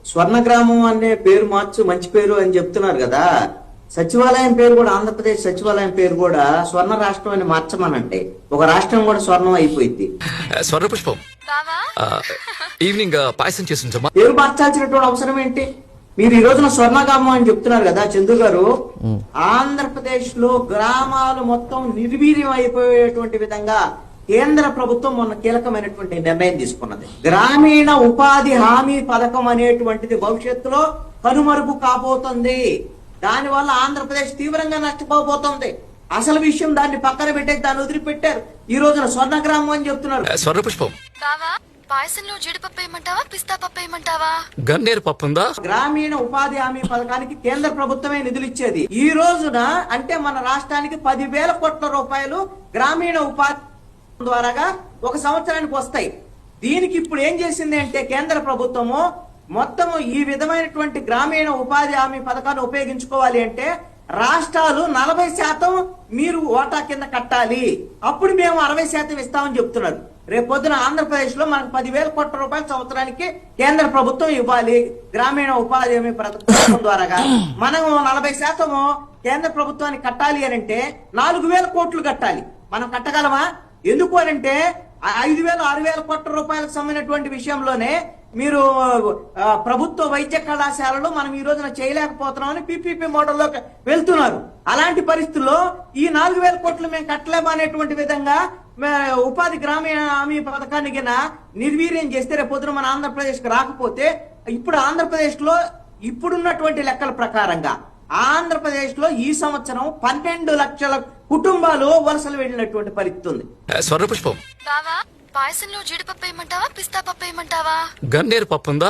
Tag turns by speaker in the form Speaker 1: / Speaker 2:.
Speaker 1: స్వర్ణగ్రామం అనే పేరు మార్చు మంచి పేరు అని చెప్తున్నారు కదా. సచివాలయం పేరు కూడా, ఆంధ్రప్రదేశ్ సచివాలయం పేరు కూడా స్వర్ణ రాష్ట్రం అని మార్చమనంటే ఒక రాష్ట్రం కూడా స్వర్ణం అయిపోయింది.
Speaker 2: స్వర్ణ పుష్పం ఈవినింగ్ పాయసం చేస్తుంచమ్మా.
Speaker 1: పేరు మార్చాల్సినటువంటి అవసరం ఏంటి? మీరు ఈ రోజున స్వర్ణగ్రామం అని చెప్తున్నారు కదా చందు గారు. ఆంధ్రప్రదేశ్ లో గ్రామాలు మొత్తం నిర్వీర్యం అయిపోయేటువంటి విధంగా కేంద్ర ప్రభుత్వం మొన్న కీలకమైనటువంటి నిర్ణయం తీసుకున్నది. గ్రామీణ ఉపాధి హామీ పథకం అనేటువంటిది భవిష్యత్తులో కనుమరుగు కాబోతుంది. దానివల్ల ఆంధ్రప్రదేశ్ తీవ్రంగా నష్టపోబోతోంది. అసలు విషయం దాన్ని పక్కన పెట్టేసి దాన్ని వదిలిపెట్టారు. ఈ రోజున స్వర్ణగ్రామం అని చెప్తున్నారు.
Speaker 2: స్వర్ణ పుష్పం
Speaker 3: పాయసంలో జీడిపప్పు వేయమంటావా, పిస్తా పప్పు వేయమంటావా?
Speaker 2: గన్నేరు పప్పు ఉందా?
Speaker 1: గ్రామీణ ఉపాధి హామీ పథకానికి కేంద్ర ప్రభుత్వమే నిధులు ఇచ్చేది. ఈ రోజున అంటే మన రాష్ట్రానికి 10,000 కోట్ల రూపాయలు గ్రామీణ ఉపాధి ద్వారాగా ఒక సంవత్సరానికి వస్తాయి. దీనికి ఇప్పుడు ఏం చేసింది అంటే కేంద్ర ప్రభుత్వము మొత్తము ఈ విధమైనటువంటి గ్రామీణ ఉపాధి హామీ పథకాన్ని ఉపయోగించుకోవాలి అంటే రాష్ట్రాలు 40% మీరు ఓటా కింద కట్టాలి, అప్పుడు మేము 60% ఇస్తామని చెప్తున్నారు. రేపొద్దున ఆంధ్రప్రదేశ్ లో మనకు 10,000 కోట్ల రూపాయల సంవత్సరానికి కేంద్ర ప్రభుత్వం ఇవ్వాలి గ్రామీణ ఉపాధి హామీ పథకం ద్వారాగా. మనం 40% కేంద్ర ప్రభుత్వానికి కట్టాలి అని అంటే 4,000 కోట్లు కట్టాలి. మనం కట్టగలమా? ఎందుకు అని అంటే 5,000, 6,000 కోట్ల రూపాయలకు సంబంధించినటువంటి విషయంలోనే మీరు ప్రభుత్వ వైద్య కళాశాలలో మనం ఈ రోజున చేయలేకపోతున్నామని పీపీపీ మోడల్లోకి వెళ్తున్నారు. అలాంటి పరిస్థితుల్లో ఈ 4,000 కోట్లు మేము కట్టలేము అనేటువంటి విధంగా ఉపాధి గ్రామీణ హామీ పథకాన్ని కింద నిర్వీర్యం చేస్తే రేపొద్దున మన ఆంధ్రప్రదేశ్ కి రాకపోతే ఇప్పుడు ఆంధ్రప్రదేశ్ లో ఇప్పుడున్నటువంటి లెక్కల ప్రకారంగా ఆంధ్రప్రదేశ్ లో ఈ సంవత్సరం 12 లక్షల కుటుంబాలు వలసలు వెళ్ళినటువంటి పరిస్థితి ఉంది.
Speaker 2: స్వర్ణ పుష్పం
Speaker 3: పాయసంలో జీడిపప్పు వేయమంటావా, పిస్తా పప్పు వేయమంటావా?
Speaker 2: గన్నేరు పప్పు ఉందా?